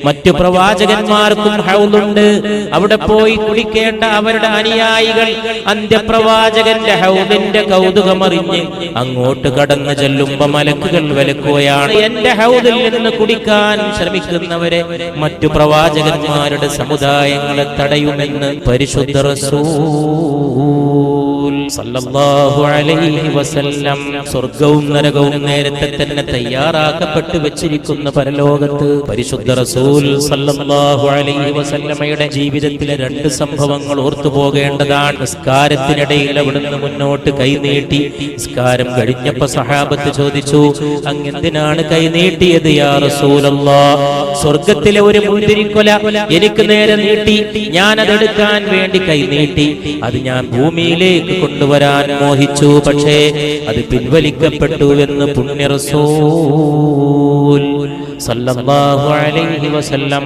മറ്റു പ്രവാചകന്മാർക്കും ഹൗദുണ്ട്. അവിടെ പോയി കുടിക്കേണ്ട അവരുടെ അനുയായികൾ അന്ത്യപ്രവാചകന്റെ ഹൗദിന്റെ കൗതുകമറിഞ്ഞ് അങ്ങോട്ട് കടന്നു ചെല്ലുമ്പോ മലക്കുകൾ വിലക്കുകയാണ്. എന്റെ ഹൗദിൽ നിന്ന് കുടിക്കാൻ ശ്രമിക്കുന്നവരെ മറ്റു പ്രവാചകന്മാരുടെ സമുദായങ്ങളെ തടയുമെന്ന് പരിശുദ്ധ റസൂൽ സല്ലല്ലാഹു അലൈഹി വസല്ലം. സ്വർഗവും നരകവും നേരത്തെ തന്നെ തയ്യാറാക്കപ്പെട്ടു വെച്ചിരിക്കുന്ന പരലോകത്ത് പരിശുദ്ധ റസൂൽ സല്ലല്ലാഹു അലൈഹി വസല്ലമയുടെ ജീവിതത്തിലെ രണ്ട് സംഭവങ്ങൾ ഓർത്തുപോകേണ്ടതാണ്. നിസ്കാരത്തിനിടയിൽ അവിടുന്ന് മുന്നോട്ട് കൈനീട്ടി. നിസ്കാരം കഴിഞ്ഞപ്പോ സഹാബത്ത് ചോദിച്ചു, അങ്ങെന്തിനാണ് കൈനീട്ടിയത് യാ റസൂലല്ലാഹ്? സ്വർഗത്തിലെ ഒരു മുന്തിരിക്കൊല എനിക്ക് നേരെ നീട്ടി, ഞാൻ അതെടുക്കാൻ വേണ്ടി കൈനീട്ടി. അത് ഞാൻ ഭൂമിയിലേക്ക് കൊണ്ടുവരാൻ മോഹിച്ചു, പക്ഷേ അത് പിൻവലിക്കപ്പെട്ടു എന്ന് പുണ്യ റസൂൽ സല്ലല്ലാഹു അലൈഹി വസല്ലം